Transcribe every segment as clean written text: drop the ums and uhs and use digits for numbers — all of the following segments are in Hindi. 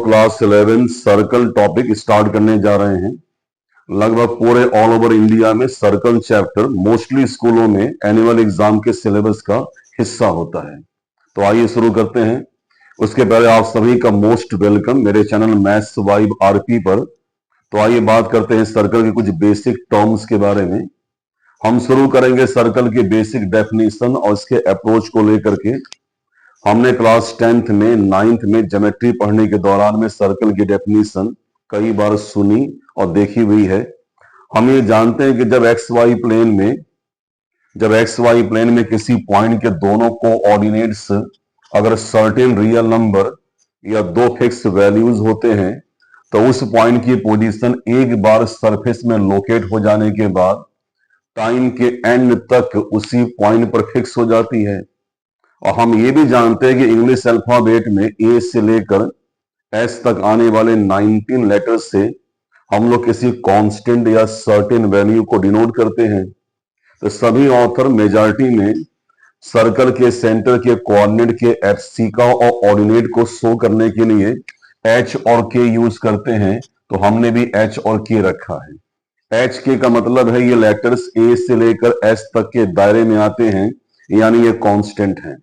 लोग क्लास 11 सर्कल टॉपिक स्टार्ट करने जा रहे हैं। लगभग पूरे ऑल ओवर इंडिया में सर्कल चैप्टर मोस्टली स्कूलों में एनुअल एग्जाम के सिलेबस का हिस्सा होता है। तो आइए शुरू करते हैं। उसके पहले आप सभी का मोस्ट वेलकम मेरे चैनल मैथ्स वाइब आरपी पर। तो आइए बात करते हैं सर्कल के कुछ बेसिक टर्म्स के बारे में। हम शुरू करेंगे सर्कल की बेसिक डेफिनेशन और इसके अप्रोच को लेकर के। हमने क्लास 10th में 9th में ज्योमेट्री पढ़ने के दौरान में सर्कल की डेफिनेशन कई बार सुनी और देखी हुई है। हम ये जानते हैं कि जब एक्स वाई प्लेन में किसी पॉइंट के दोनों कोऑर्डिनेट्स अगर सर्टेन रियल नंबर या दो फिक्स वैल्यूज होते हैं तो उस पॉइंट की पोजीशन एक बार सरफेस में लोकेट हो जाने के बाद टाइम के एंड तक उसी पॉइंट पर फिक्स हो जाती है। और हम ये भी जानते हैं कि इंग्लिश अल्फाबेट में ए से लेकर एस तक आने वाले 19 लेटर्स से हम लोग किसी कांस्टेंट या सर्टेन वैल्यू को डिनोट करते हैं। तो सभी ऑथर मेजॉरिटी में सर्कल के सेंटर के कोऑर्डिनेट के एप्सिका और ऑर्डिनेट को शो करने के लिए एच और के यूज करते हैं। तो हमने भी एच और के रखा है। एच के का मतलब है ये लेटर्स ए से लेकर एस तक के दायरे में आते हैं, यानी ये कांस्टेंट है,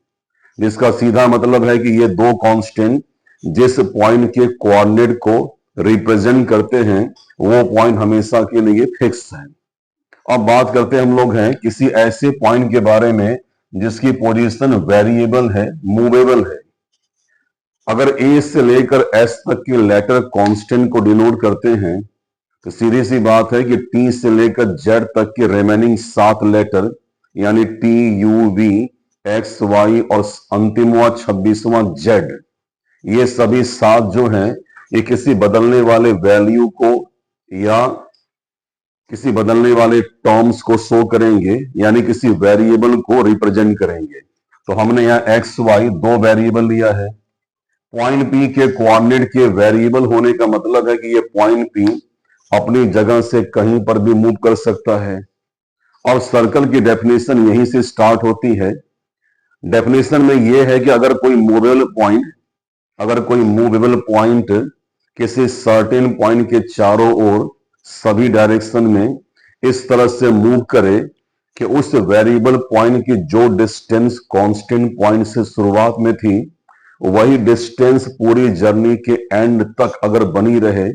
जिसका सीधा मतलब है कि ये दो कांस्टेंट जिस पॉइंट के कोऑर्डिनेट को रिप्रेजेंट करते हैं वो पॉइंट हमेशा के लिए फिक्स है। अब बात करते हैं हम लोग हैं किसी ऐसे पॉइंट के बारे में जिसकी पोजीशन वेरिएबल है, मूवेबल है। अगर ए से लेकर एस तक के लेटर कांस्टेंट को डिनोट करते हैं तो सीधी सी बात है कि टी से लेकर जेड तक के रिमेनिंग 7 लेटर यानी T U V X Y और अंतिमवा 26वां जेड, ये सभी 7 जो हैं ये किसी बदलने वाले वैल्यू को या किसी बदलने वाले टर्म्स को शो करेंगे, यानी किसी वेरिएबल को रिप्रेजेंट करेंगे। तो हमने यहाँ एक्स वाई 2 वेरिएबल लिया है। पॉइंट पी के कोऑर्डिनेट के वेरिएबल होने का मतलब है कि ये पॉइंट पी अपनी जगह से कहीं पर भी मूव कर सकता है। और सर्कल की डेफिनेशन यहीं से स्टार्ट होती है। डेफिनेशन में यह है कि अगर कोई मूवेबल पॉइंट किसी सर्टेन पॉइंट के चारों ओर सभी डायरेक्शन में इस तरह से मूव करे कि उस वेरिएबल पॉइंट की जो डिस्टेंस कांस्टेंट पॉइंट से शुरुआत में थी वही डिस्टेंस पूरी जर्नी के एंड तक अगर बनी रहे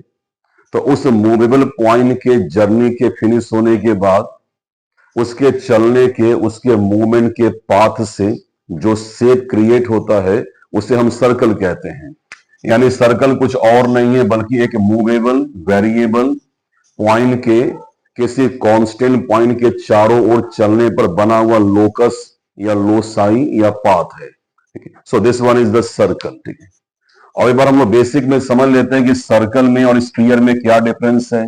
तो उस मूवेबल पॉइंट के जर्नी के फिनिश होने के बाद उसके चलने के, उसके मूवमेंट के पाथ से जो शेप क्रिएट होता है उसे हम सर्कल कहते हैं। यानी सर्कल कुछ और नहीं है बल्कि एक मूवेबल वेरिएबल पॉइंट के किसी कांस्टेंट पॉइंट के चारों ओर चलने पर बना हुआ लोकस या लोसाई या पाथ है। So this one is the circle. ठीक है, और एक बार हम लोग बेसिक में समझ लेते हैं कि सर्कल में और स्फीयर में क्या डिफरेंस है।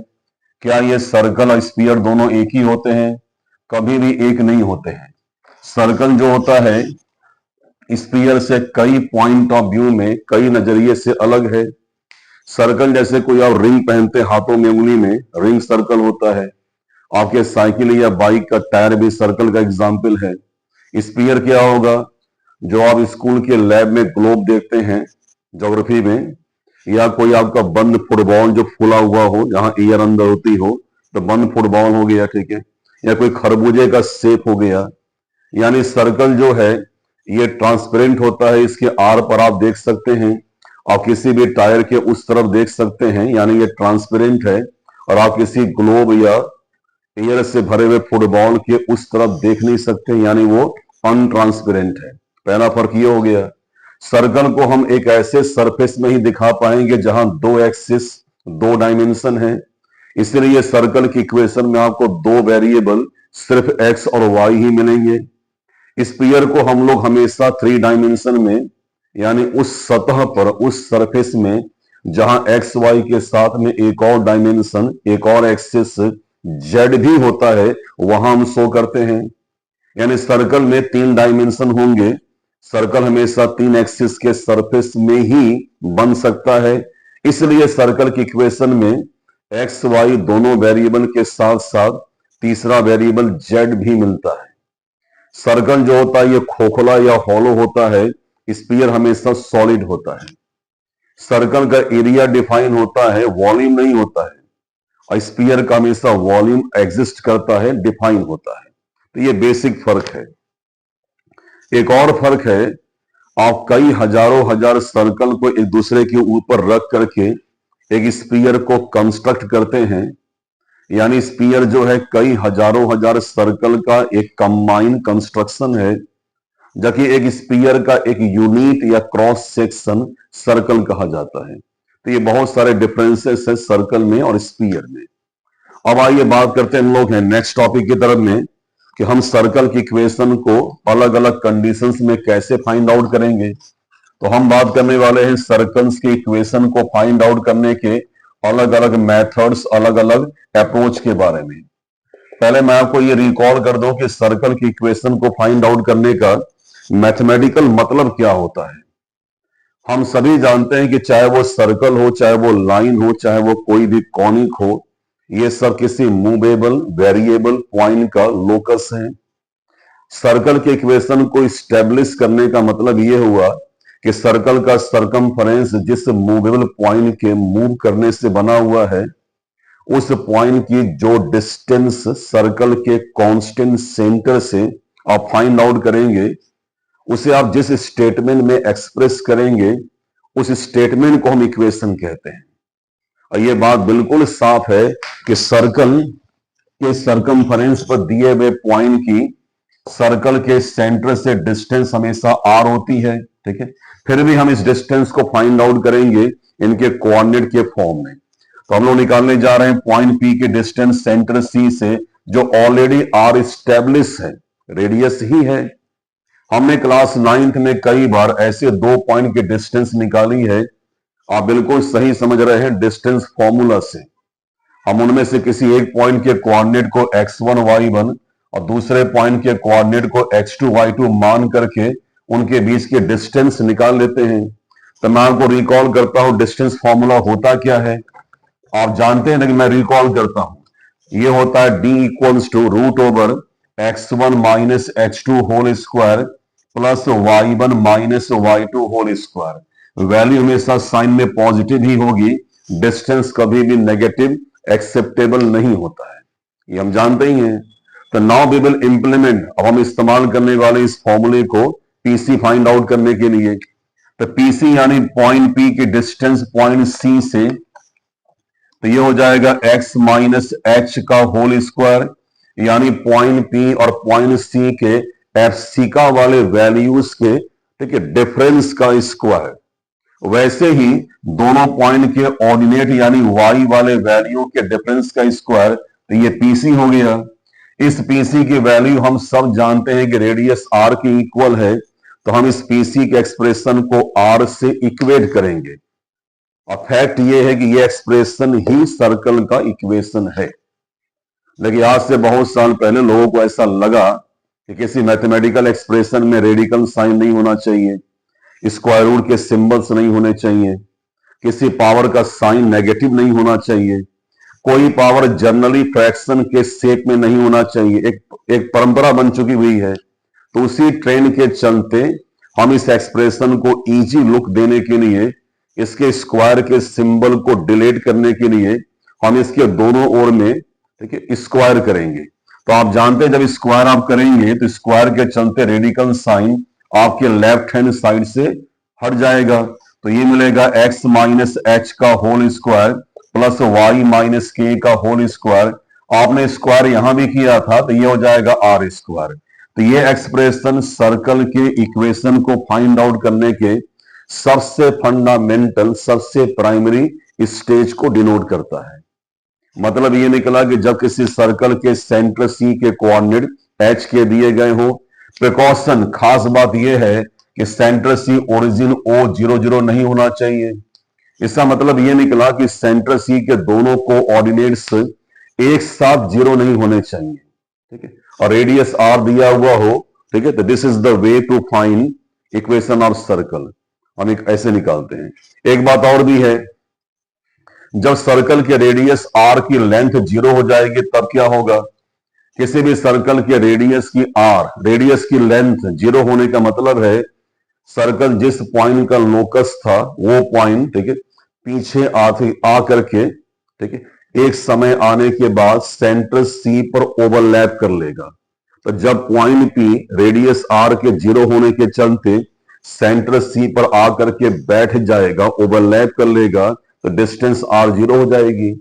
क्या ये सर्कल और स्फीयर दोनों एक ही होते हैं? कभी भी एक नहीं होते हैं। सर्कल जो होता है स्फीयर से कई पॉइंट ऑफ व्यू में, कई नजरिए से अलग है। सर्कल जैसे कोई आप रिंग पहनते हाथों में, उंगली में, रिंग सर्कल होता है। आपके साइकिल या बाइक का टायर भी सर्कल का एग्जाम्पल है। स्फीयर क्या होगा? जो आप स्कूल के लैब में ग्लोब देखते हैं ज्योग्राफी में, या कोई आपका बंद फुटबॉल जो फूला हुआ हो, जहां एयर अंदर होती हो, तो बंद फुटबॉल हो गया। ठीक है, या कोई खरबूजे का शेप हो गया। यानी सर्कल जो है ये ट्रांसपेरेंट होता है, इसके आर पर आप देख सकते हैं। आप किसी भी टायर के उस तरफ देख सकते हैं, यानी ये ट्रांसपेरेंट है। और आप किसी ग्लोब या एयर से भरे हुए फुटबॉल के उस तरफ देख नहीं सकते, यानी वो अनट्रांसपेरेंट है। पहला फर्क ये हो गया। सर्कल को हम एक ऐसे सरफेस में ही दिखा पाएंगे जहां 2 एक्सिस, 2 डायमेंशन है। इसलिए सर्कल की इक्वेशन में आपको 2 वेरिएबल सिर्फ एक्स और वाई ही मिलेंगे। स्फीयर को हम लोग हमेशा 3 डायमेंशन में, यानी उस सतह पर, उस सरफेस में जहां एक्स वाई के साथ में एक और डायमेंशन, एक और एक्सिस जेड भी होता है, वहां हम शो करते हैं। यानी सर्कल में 3 डायमेंशन होंगे। सर्कल हमेशा 3 एक्सिस के सरफेस में ही बन सकता है। इसलिए सर्कल की इक्वेशन में एक्स वाई दोनों वेरिएबल के साथ साथ तीसरा वेरिएबल जेड भी मिलता है। सर्कल जो होता है ये खोखला या हॉलो होता है, स्फीयर हमेशा सॉलिड होता है। सर्कल का एरिया डिफाइन होता है, वॉल्यूम नहीं होता है। और स्फीयर का हमेशा वॉल्यूम एग्जिस्ट करता है, डिफाइन होता है। तो ये बेसिक फर्क है। एक और फर्क है, आप कई हजारों हजार सर्कल को एक दूसरे के ऊपर रख करके एक स्फीयर को कंस्ट्रक्ट करते हैं। यानी स्फीयर जो है कई हजारों हजार सर्कल का एक कंबाइन कंस्ट्रक्शन है, जबकि एक स्फीयर का एक यूनिट या क्रॉस सेक्शन सर्कल कहा जाता है। तो ये बहुत सारे डिफरेंसेस है सर्कल में और स्फीयर में। अब आइए बात करते हैं हम लोग हैं नेक्स्ट टॉपिक की तरफ में कि हम सर्कल की इक्वेशन को अलग अलग कंडीशंस में कैसे फाइंड आउट करेंगे। तो हम बात करने वाले हैं सर्कल्स की इक्वेशन को फाइंड आउट करने के अलग अलग मेथड्स, अलग अलग अप्रोच के बारे में। पहले मैं आपको ये रिकॉल कर दूं कि सर्कल की इक्वेशन को फाइंड आउट करने का मैथमेटिकल मतलब क्या होता है। हम सभी जानते हैं कि चाहे वो सर्कल हो, चाहे वो लाइन हो, चाहे वो कोई भी कॉनिक हो, ये सब किसी मूवेबल वेरिएबल पॉइंट का लोकस है। सर्कल के इक्वेशन को स्टेब्लिश करने का मतलब ये हुआ कि सर्कल का सरकमफरेंस जिस मूवेबल पॉइंट के मूव करने से बना हुआ है, उस पॉइंट की जो डिस्टेंस सर्कल के कांस्टेंट सेंटर से आप फाइंड आउट करेंगे, उसे आप जिस स्टेटमेंट में एक्सप्रेस करेंगे, उस स्टेटमेंट को हम इक्वेशन कहते हैं। और ये बात बिल्कुल साफ है कि सर्कल के सरकमफरेंस पर दिए हुए पॉइंट की सर्कल के सेंटर से डिस्टेंस हमेशा r होती है, ठीक है। फिर भी हम इस डिस्टेंस को फाइंड आउट करेंगे इनके कोऑर्डिनेट के फॉर्म में। तो हम लोग निकालने जा रहे हैं पॉइंट P के डिस्टेंस सेंटर C से, जो ऑलरेडी r स्टेब्लिश है, रेडियस ही है। हमने क्लास 9th में कई बार ऐसे दो पॉइंट के डिस्टेंस निकाली है। आप बिल्कुल सही समझ रहे हैं, डिस्टेंस फॉर्मूला से हम उनमें से किसी एक पॉइंट के कोऑर्डिनेट को x1 y1 और दूसरे पॉइंट के कोऑर्डिनेट को x2 y2 मान करके उनके बीच के डिस्टेंस निकाल लेते हैं। तो मैं आपको रिकॉल करता हूं डिस्टेंस फॉर्मूला होता क्या है। आप जानते हैं, लेकिन मैं रिकॉल करता हूं। ये होता है d equals to root over x1 minus x2 whole square plus y1 minus y2 whole square. Value हमेशा साइन में पॉजिटिव ही होगी, डिस्टेंस कभी भी नेगेटिव एक्सेप्टेबल नहीं होता है, ये हम जानते ही हैं। तो नाउ वी विल इंप्लीमेंट, अब हम इस्तेमाल करने वाले इस फॉर्मूले को पीसी फाइंड आउट करने के लिए। तो पीसी यानी पॉइंट पी की डिस्टेंस पॉइंट सी से, तो ये हो जाएगा x माइनस एच का होल स्क्वायर, यानी पॉइंट पी और पॉइंट सी के एफसीका वाले वैल्यूज के, ठीक है, डिफरेंस का स्क्वायर। वैसे ही दोनों पॉइंट के ऑर्डिनेट यानी y वाले वैल्यू के डिफरेंस का स्क्वायर, तो ये पीसी हो गया। इस पीसी की वैल्यू हम सब जानते हैं कि रेडियस r की इक्वल है, तो हम इस पीसी के एक्सप्रेशन को r से इक्वेट करेंगे। और फैक्ट ये है कि ये एक्सप्रेशन ही सर्कल का इक्वेशन है। लेकिन आज से बहुत साल पहले लोगों को ऐसा लगा कि किसी मैथमेटिकल एक्सप्रेशन में रेडिकल साइन नहीं होना चाहिए, स्क्वायर रूट के सिंबल्स नहीं होने चाहिए, किसी पावर का साइन नेगेटिव नहीं होना चाहिए, कोई पावर जनरली फ्रैक्शन के शेप में नहीं होना चाहिए। एक परंपरा बन चुकी हुई है। तो उसी ट्रेंड के चलते हम इस एक्सप्रेशन को इजी लुक देने के लिए, इसके स्क्वायर के सिंबल को डिलीट करने के लिए हम इसके दोनों ओर में, ठीक है, स्क्वायर करेंगे। तो आप जानते हैं जब स्क्वायर आप करेंगे तो स्क्वायर के चलते रेडिकल साइन आपके लेफ्ट हैंड साइड से हट जाएगा। तो ये मिलेगा x माइनस एच का whole square plus y minus k का होल स्क्वायर। आपने स्क्वायर यहां भी किया था, तो ये हो जाएगा आर स्क्वायर। तो ये एक्सप्रेशन सर्कल के इक्वेशन को फाइंड आउट करने के सबसे फंडामेंटल, सबसे प्राइमरी स्टेज को डिनोट करता है। मतलब ये निकला कि जब किसी सर्कल के सेंटर सी के कोऑर्डिनेट एच के दिए गए हो, प्रिकॉशन, खास बात यह है कि सेंटर सी ओरिजिन O00 नहीं होना चाहिए। इसका मतलब यह निकला कि सेंटर सी के दोनों कोऑर्डिनेट्स एक साथ 0 नहीं होने चाहिए, ठीक है, और रेडियस r दिया हुआ हो, ठीक है। तो this is the way to find equation of circle. हम एक ऐसे निकालते हैं। एक बात और भी है, जब सर्कल के रेडियस r की लेंथ 0 हो जाएगी तब क्या होगा। किसी भी सर्कल के रेडियस की लेंथ 0 होने का मतलब है सर्कल जिस पॉइंट का लोकस था वो पॉइंट, ठीक है, पीछे आ करके, ठीक है, एक समय आने के बाद सेंटर सी पर ओवरलैप कर लेगा। तो जब पॉइंट पी रेडियस आर के जीरो होने के चलते सेंटर सी पर आकर के बैठ जाएगा, ओवरलैप कर लेगा, तो डिस्टेंस आर जीरो हो जाएगी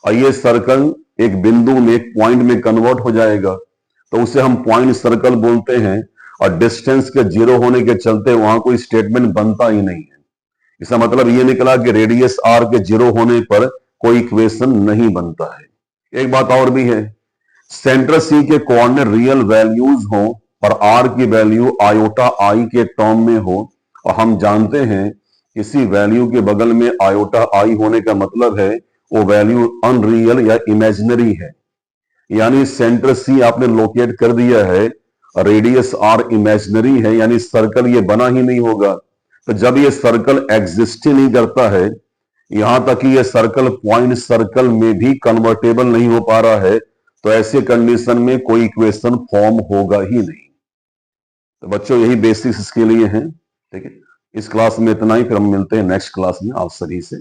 और ये सर्कल एक बिंदु में, एक पॉइंट में कन्वर्ट हो जाएगा, तो उसे हम पॉइंट सर्कल बोलते हैं। और डिस्टेंस के जीरो होने के चलते वहां कोई स्टेटमेंट बनता ही नहीं है। इसका मतलब ये निकला कि रेडियस आर के जीरो होने पर कोई इक्वेशन नहीं बनता है। एक बात और भी है, सेंटर सी के कोऑर्डिनेट रियल वैल्यूज हो और आर की वैल्यू आयोटा आई के टर्म में हो, और हम जानते हैं किसी वैल्यू के बगल में आयोटा आई होने का मतलब है वो वैल्यू अनरियल या इमेजिनरी है। यानी सेंटर सी आपने लोकेट कर दिया है, रेडियस आर इमेजिनरी है, यानी सर्कल ये बना ही नहीं होगा। तो जब ये सर्कल एग्जिस्ट ही नहीं करता है, यहां तक कि ये सर्कल पॉइंट सर्कल में भी कन्वर्टेबल नहीं हो पा रहा है, तो ऐसे कंडीशन में कोई इक्वेशन फॉर्म होगा ही नहीं। तो बच्चों यही बेसिक्स इसके लिए हैं, ठीक है। इस क्लास में इतना ही, फिर हम मिलते हैं नेक्स्ट क्लास में आप सभी से।